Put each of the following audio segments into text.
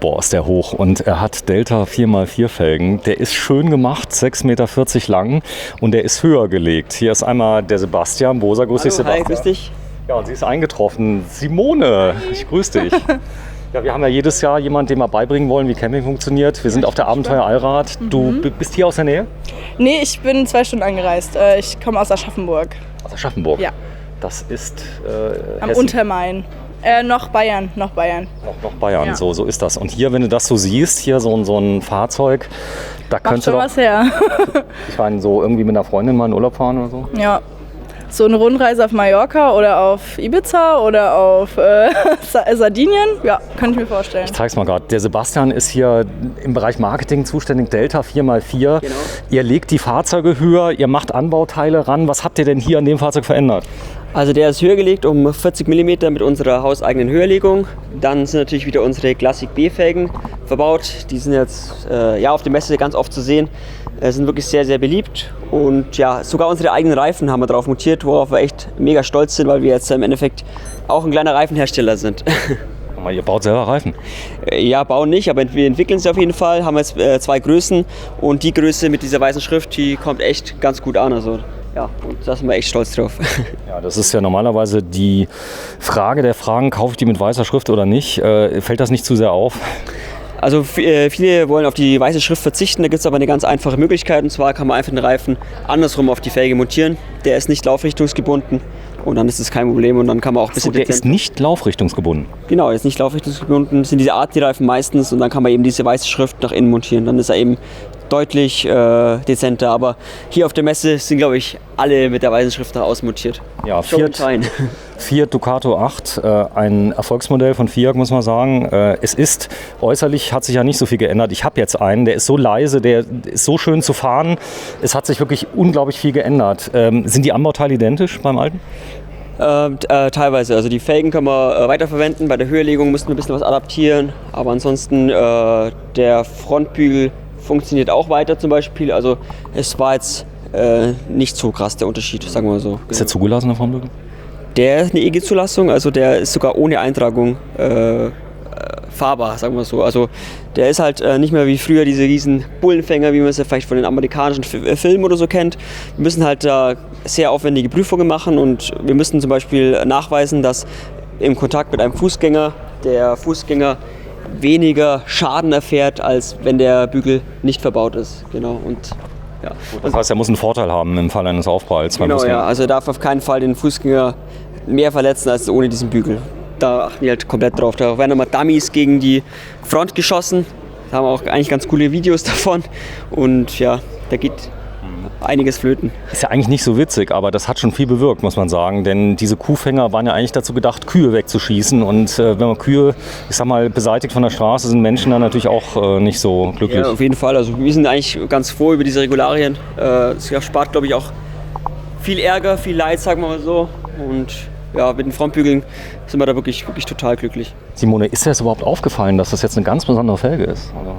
boah, ist der hoch. Und er hat Delta 4x4 Felgen. Der ist schön gemacht, 6,40 Meter lang und der ist höher gelegt. Hier ist einmal der Sebastian Boser. Grüß dich, Sebastian. Hi, grüß dich. Ja, und sie ist eingetroffen. Simone, ich grüße dich. Ja, wir haben ja jedes Jahr jemanden, dem wir beibringen wollen, wie Camping funktioniert. Wir sind auf der Abenteuer Allrad. Du bist hier aus der Nähe? Nee, ich bin 2 Stunden angereist. Ich komme aus Aschaffenburg. Aus Aschaffenburg? Ja. Das ist am Untermain. Noch Bayern. Noch Bayern, ja. So ist das. Und hier, wenn du das so siehst, hier so ein Fahrzeug, da macht schon was her. Ich meine, so irgendwie mit einer Freundin mal in Urlaub fahren oder so? Ja. So eine Rundreise auf Mallorca oder auf Ibiza oder auf Sardinien, ja, kann ich mir vorstellen. Ich zeig's mal gerade. Der Sebastian ist hier im Bereich Marketing zuständig, Delta 4x4. Genau. Ihr legt die Fahrzeuge höher, ihr macht Anbauteile ran. Was habt ihr denn hier an dem Fahrzeug verändert? Also der ist höher gelegt um 40 mm mit unserer hauseigenen Höherlegung. Dann sind natürlich wieder unsere Classic B-Felgen verbaut. Die sind jetzt auf der Messe ganz oft zu sehen. Sind wirklich sehr, sehr beliebt. Und ja, sogar unsere eigenen Reifen haben wir drauf montiert, worauf wir echt mega stolz sind, weil wir jetzt im Endeffekt auch ein kleiner Reifenhersteller sind. Aber ihr baut selber Reifen? Ja, bauen nicht, aber wir entwickeln sie auf jeden Fall. Haben jetzt 2 Größen und die Größe mit dieser weißen Schrift, die kommt echt ganz gut an. Also ja, und da sind wir echt stolz drauf. Ja, das ist ja normalerweise die Frage der Fragen, kaufe ich die mit weißer Schrift oder nicht? Fällt das nicht zu sehr auf? Also viele wollen auf die weiße Schrift verzichten, da gibt es aber eine ganz einfache Möglichkeit, und zwar kann man einfach den Reifen andersrum auf die Felge montieren. Der ist nicht laufrichtungsgebunden und dann ist es kein Problem und dann kann man auch ein bisschen... Der ist nicht laufrichtungsgebunden? Genau, der ist nicht laufrichtungsgebunden, das sind diese Arti-Reifen meistens und dann kann man eben diese weiße Schrift nach innen montieren, dann ist er eben deutlich dezenter, aber hier auf der Messe sind, glaube ich, alle mit der weißen Schrift nach außen montiert. Ja, Fiat Ducato 8, ein Erfolgsmodell von Fiat, muss man sagen. Es ist, äußerlich hat sich ja nicht so viel geändert. Ich habe jetzt einen, der ist so leise, der ist so schön zu fahren. Es hat sich wirklich unglaublich viel geändert. Sind die Anbauteile identisch beim alten? Teilweise, also die Felgen können wir weiterverwenden. Bei der Höherlegung müssen wir ein bisschen was adaptieren, aber ansonsten der Frontbügel funktioniert auch weiter zum Beispiel. Also es war jetzt nicht so krass der Unterschied, sagen wir mal so. Ist der zugelassen, der Frontbügel? Der ist eine EG-Zulassung, also der ist sogar ohne Eintragung fahrbar, sagen wir so. Also der ist halt nicht mehr wie früher diese riesen Bullenfänger, wie man es ja vielleicht von den amerikanischen Filmen oder so kennt. Wir müssen halt da sehr aufwendige Prüfungen machen und wir müssen zum Beispiel nachweisen, dass im Kontakt mit einem Fußgänger der Fußgänger weniger Schaden erfährt, als wenn der Bügel nicht verbaut ist. Genau. Und ja. Das heißt, er muss einen Vorteil haben im Fall eines Aufpralls. Genau, ja. Also er darf auf keinen Fall den Fußgänger mehr verletzen als ohne diesen Bügel. Da achten wir halt komplett drauf. Da werden nochmal Dummies gegen die Front geschossen. Da haben wir auch eigentlich ganz coole Videos davon. Und ja, da geht einiges flöten. Ist ja eigentlich nicht so witzig, aber das hat schon viel bewirkt, muss man sagen. Denn diese Kuhfänger waren ja eigentlich dazu gedacht, Kühe wegzuschießen. Und wenn man Kühe, ich sag mal, beseitigt von der Straße, sind Menschen dann natürlich auch nicht so glücklich. Ja, auf jeden Fall. Also wir sind eigentlich ganz froh über diese Regularien. Es spart, glaube ich, auch viel Ärger, viel Leid, sagen wir mal so. Und ja, mit den Frontbügeln sind wir da wirklich total glücklich. Simone, ist dir das überhaupt aufgefallen, dass das jetzt eine ganz besondere Felge ist? Oder?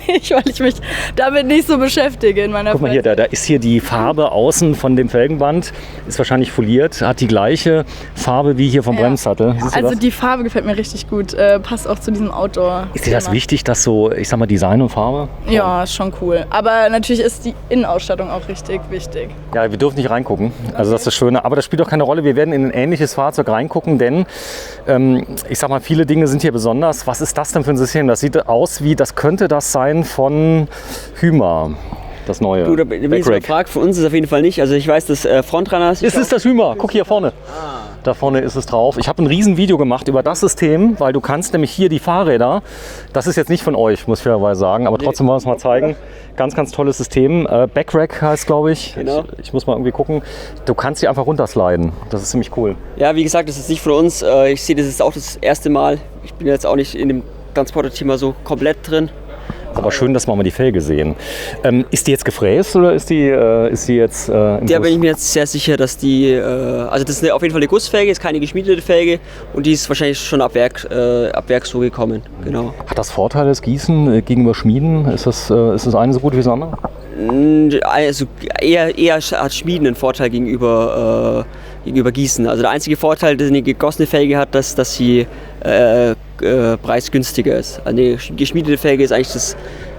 Nicht, weil ich mich damit nicht so beschäftige in meiner Guck mal hier, da ist hier die Farbe außen von dem Felgenband, ist wahrscheinlich foliert, hat die gleiche Farbe wie hier vom Bremssattel. Also die Farbe gefällt mir richtig gut, passt auch zu diesem Outdoor. Ist dir das wichtig, dass so, ich sag mal, Design und Farbe? Ja, ist schon cool. Aber natürlich ist die Innenausstattung auch richtig wichtig. Ja, wir dürfen nicht reingucken, also das ist das Schöne. Aber das spielt auch keine Rolle, wir werden in ein ähnliches Fahrzeug reingucken, denn ich sag mal, viele Dinge sind hier besonders. Was ist das denn für ein System? Das sieht aus wie, das könnte das sein von Hyma, das neue. Du, da bin ich so gefragt, für uns ist es auf jeden Fall nicht. Also ich weiß, dass Frontrunner... Es ist das Hyma, guck hier vorne. Da vorne ist es drauf. Ich habe ein riesen Video gemacht über das System, weil du kannst nämlich hier die Fahrräder, das ist jetzt nicht von euch, muss ich fairerweise sagen, aber trotzdem wollen wir es mal zeigen. Ganz, ganz tolles System. Backrack heißt, glaube ich. Genau. Ich muss mal irgendwie gucken. Du kannst die einfach runtersliden. Das ist ziemlich cool. Ja, wie gesagt, das ist nicht von uns. Ich sehe das ist auch das erste Mal. Ich bin jetzt auch nicht in dem Transporter-Thema so komplett drin. Aber schön, dass wir mal die Felge sehen. Ist die jetzt gefräst oder ist die jetzt im Da bin ich mir jetzt sehr sicher, dass die, also das ist auf jeden Fall eine Gussfelge, ist keine geschmiedete Felge und die ist wahrscheinlich schon ab Werk so gekommen. Genau. Hat das Vorteile, das Gießen gegenüber Schmieden? Ist das eine so gut wie das andere? Also eher hat Schmieden einen Vorteil gegenüber Gießen. Also der einzige Vorteil, den eine gegossene Felge hat, dass sie preisgünstiger ist. Eine geschmiedete Felge ist eigentlich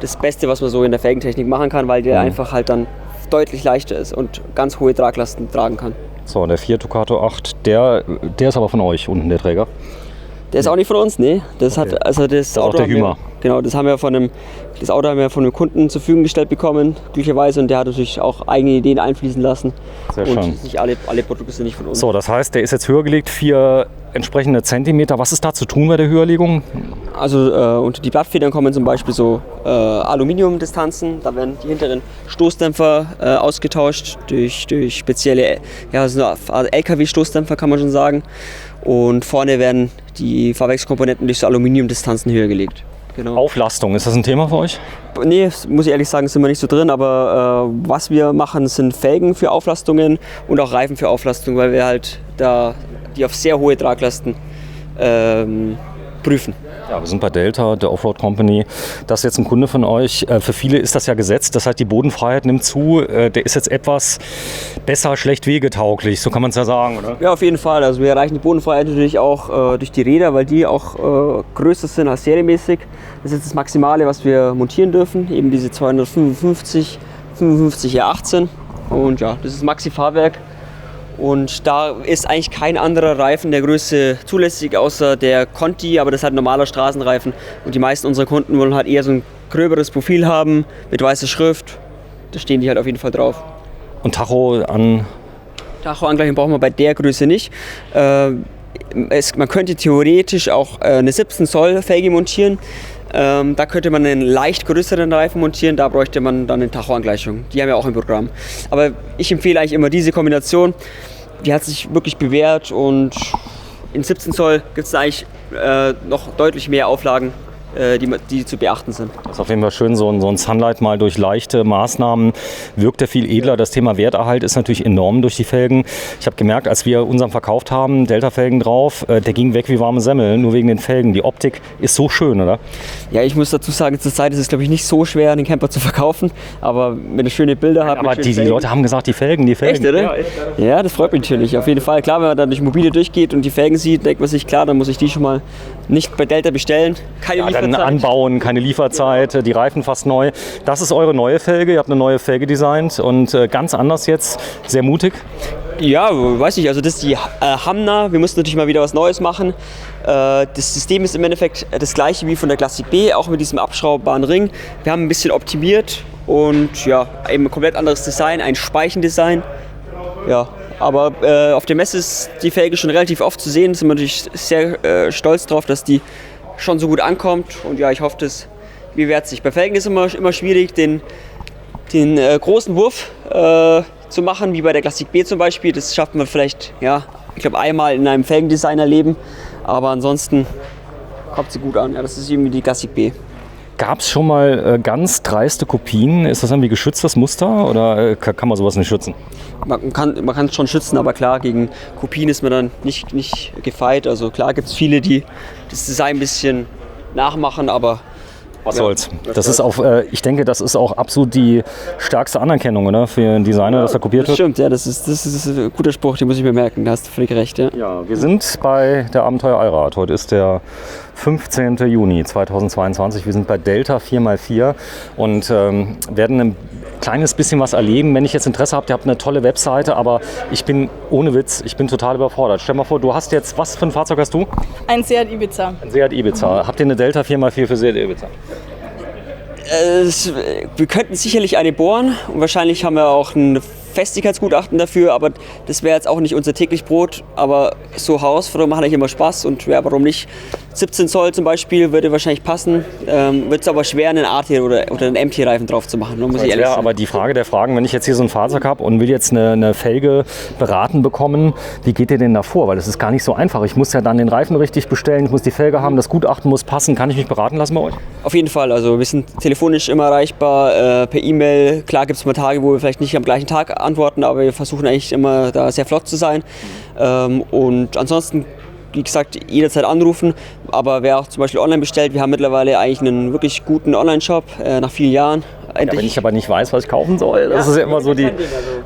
das Beste, was man so in der Felgentechnik machen kann, weil der einfach halt dann deutlich leichter ist und ganz hohe Traglasten tragen kann. So, der Fiat Ducato 8, der ist aber von euch unten, der Träger. Der ist auch nicht von uns, nee. Das Okay. hat, also das ist auch Auto der haben wir, Hümer. genau, das Auto haben wir von einem Kunden zur Verfügung gestellt bekommen, glücklicherweise, und der hat natürlich auch eigene Ideen einfließen lassen. Sehr und schön. nicht alle Produkte sind nicht von uns. So, das heißt, der ist jetzt höher gelegt, 4 entsprechende Zentimeter. Was ist da zu tun bei der Höherlegung? Also unter die Blattfedern kommen zum Beispiel so Aluminiumdistanzen. Da werden die hinteren Stoßdämpfer ausgetauscht durch spezielle so LKW-Stoßdämpfer, kann man schon sagen. Und vorne werden die Fahrwerkskomponenten durch so Aluminiumdistanzen höher gelegt. Genau. Auflastung, ist das ein Thema für euch? Nee, muss ich ehrlich sagen, sind wir nicht so drin, aber was wir machen, sind Felgen für Auflastungen und auch Reifen für Auflastung, weil wir halt da die auf sehr hohe Traglasten prüfen. Ja, wir sind bei Delta, der Offroad Company. Das ist jetzt ein Kunde von euch. Für viele ist das ja gesetzt. Das heißt, die Bodenfreiheit nimmt zu. Der ist jetzt etwas besser, schlecht wegetauglich. So kann man es ja sagen, oder? Ja, auf jeden Fall. Also wir erreichen die Bodenfreiheit natürlich auch durch die Räder, weil die auch größer sind als serienmäßig. Das ist das Maximale, was wir montieren dürfen. Eben diese 255 R18. Und ja, das ist Maxi-Fahrwerk. Und da ist eigentlich kein anderer Reifen der Größe zulässig, außer der Conti, aber das ist halt ein normaler Straßenreifen. Und die meisten unserer Kunden wollen halt eher so ein gröberes Profil haben, mit weißer Schrift. Da stehen die halt auf jeden Fall drauf. Und Tacho-Angleichung brauchen wir bei der Größe nicht. Man könnte theoretisch auch eine 17 Zoll Felge montieren. Da könnte man einen leicht größeren Reifen montieren, da bräuchte man dann eine Tachoangleichung. Die haben wir auch im Programm. Aber ich empfehle eigentlich immer diese Kombination. Die hat sich wirklich bewährt und in 17 Zoll gibt es eigentlich noch deutlich mehr Auflagen, die zu beachten sind. Das ist auf jeden Fall schön, so ein Sunlight mal durch leichte Maßnahmen wirkt er viel edler. Das Thema Werterhalt ist natürlich enorm durch die Felgen. Ich habe gemerkt, als wir unseren verkauft haben, Delta-Felgen drauf, der ging weg wie warme Semmel, nur wegen den Felgen. Die Optik ist so schön, oder? Ja, ich muss dazu sagen, zurzeit ist es, glaube ich, nicht so schwer, einen Camper zu verkaufen, aber wenn ihr schöne Bilder habt. Aber die Leute haben gesagt, die Felgen. Echt, oder? Ja, das freut mich natürlich, auf jeden Fall. Klar, wenn man dann durch Mobile durchgeht und die Felgen sieht, denkt man sich, klar, dann muss ich die schon mal nicht bei Delta bestellen. Keine Lieferzeit. Dann anbauen, keine Lieferzeit, die Reifen fast neu. Das ist eure neue Felge, ihr habt eine neue Felge designt und ganz anders jetzt, sehr mutig. Ja, weiß ich, also das ist die Hamna, wir mussten natürlich mal wieder was Neues machen. Das System ist im Endeffekt das gleiche wie von der Classic B, auch mit diesem abschraubbaren Ring. Wir haben ein bisschen optimiert und ja, eben ein komplett anderes Design, ein Speichendesign. Ja, aber auf der Messe ist die Felge schon relativ oft zu sehen, sind wir natürlich sehr stolz drauf, dass die schon so gut ankommt und ja, ich hoffe, das bewährt sich. Bei Felgen ist immer schwierig, den großen Wurf zu machen, wie bei der Classic B zum Beispiel. Das schafft man vielleicht, ja, ich glaube einmal in einem Felgendesignerleben, aber ansonsten kommt sie gut an. Ja, das ist irgendwie die Classic B. Gab es schon mal ganz dreiste Kopien? Ist das irgendwie geschütztes Muster oder kann man sowas nicht schützen? Man kann es schon schützen, aber klar, gegen Kopien ist man dann nicht gefeit. Also klar gibt es viele, die das Design ein bisschen nachmachen, aber was soll's. Das ist ich denke, das ist auch absolut die stärkste Anerkennung, oder? Für einen Designer, dass er kopiert wird. Stimmt, ja, das ist ein guter Spruch, den muss ich mir merken, da hast du völlig recht. Ja. Ja, wir sind bei der Abenteuer Allrad. Heute ist der 15. Juni 2022. Wir sind bei Delta 4x4 und werden ein kleines bisschen was erleben. Wenn ich jetzt Interesse habe, ihr habt eine tolle Webseite, aber ich bin, ohne Witz, ich bin total überfordert. Stell mal vor, du hast jetzt, was für ein Fahrzeug hast du? Ein Seat Ibiza. Ein Seat Ibiza. Habt ihr eine Delta 4x4 für Seat Ibiza? Wir könnten sicherlich eine bohren und wahrscheinlich haben wir auch ein Festigkeitsgutachten dafür, aber das wäre jetzt auch nicht unser täglich Brot, aber so Herausforderungen machen eigentlich immer Spaß und ja, warum nicht? 17 Zoll zum Beispiel würde wahrscheinlich passen, wird es aber schwer, einen AT oder einen MT-Reifen drauf zu machen, muss ich ehrlich sagen. Aber die Frage der Fragen, wenn ich jetzt hier so ein Fahrzeug habe und will jetzt eine Felge beraten bekommen, wie geht ihr denn da vor? Weil das ist gar nicht so einfach. Ich muss ja dann den Reifen richtig bestellen, ich muss die Felge haben, das Gutachten muss passen. Kann ich mich beraten lassen bei euch? Auf jeden Fall, also wir sind telefonisch immer erreichbar, per E-Mail. Klar gibt es mal Tage, wo wir vielleicht nicht am gleichen Tag antworten, aber wir versuchen eigentlich immer da sehr flott zu sein. Und ansonsten, wie gesagt, jederzeit anrufen, aber wer auch zum Beispiel online bestellt, wir haben mittlerweile eigentlich einen wirklich guten Online-Shop nach vielen Jahren. wenn ich aber nicht weiß, was ich kaufen soll, das ist ja immer so die...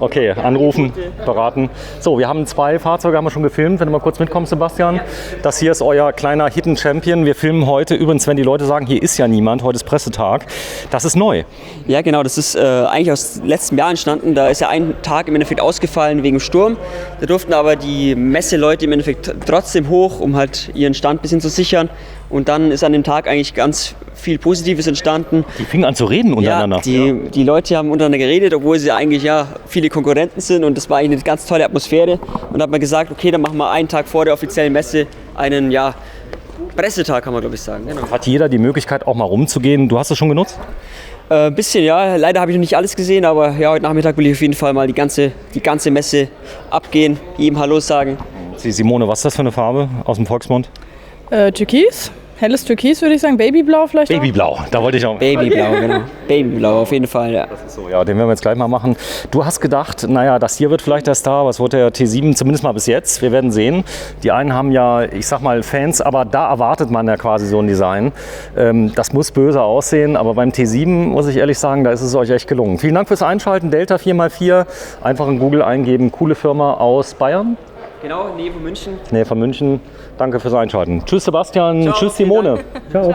Okay, anrufen, beraten. So, wir haben 2 Fahrzeuge, haben wir schon gefilmt. Wenn du mal kurz mitkommst, Sebastian. Das hier ist euer kleiner Hidden Champion. Wir filmen heute, übrigens, wenn die Leute sagen, hier ist ja niemand, heute ist Pressetag. Das ist neu. Ja, genau, das ist eigentlich aus letztem Jahr entstanden. Da ist ja ein Tag im Endeffekt ausgefallen wegen Sturm. Da durften aber die Messeleute im Endeffekt trotzdem hoch, um halt ihren Stand ein bisschen zu sichern. Und dann ist an dem Tag eigentlich ganz viel Positives entstanden. Die fingen an zu reden untereinander. Ja, die Leute haben untereinander geredet, obwohl sie eigentlich viele Konkurrenten sind. Und das war eigentlich eine ganz tolle Atmosphäre. Und da hat man gesagt, okay, dann machen wir einen Tag vor der offiziellen Messe einen Pressetag, kann man glaube ich sagen. Genau. Hat jeder die Möglichkeit auch mal rumzugehen? Du hast es schon genutzt? Ein bisschen, ja. Leider habe ich noch nicht alles gesehen, aber ja, heute Nachmittag will ich auf jeden Fall mal die ganze Messe abgehen, jedem Hallo sagen. Simone, was ist das für eine Farbe aus dem Volksmund? Türkis. Helles Türkis würde ich sagen. Babyblau vielleicht Babyblau, da wollte ich auch. Babyblau, genau. Babyblau, auf jeden Fall, ja. Das ist so, ja, den werden wir jetzt gleich mal machen. Du hast gedacht, naja, das hier wird vielleicht der Star, was wird der T7, zumindest mal bis jetzt. Wir werden sehen. Die einen haben ja, ich sag mal, Fans, aber da erwartet man ja quasi so ein Design. Das muss böse aussehen, aber beim T7 muss ich ehrlich sagen, da ist es euch echt gelungen. Vielen Dank fürs Einschalten. Delta 4x4, einfach in Google eingeben. Coole Firma aus Bayern. Genau, Nähe von München. Nähe von München. Danke fürs Einschalten. Tschüss Sebastian, Ciao, tschüss Simone. Ciao.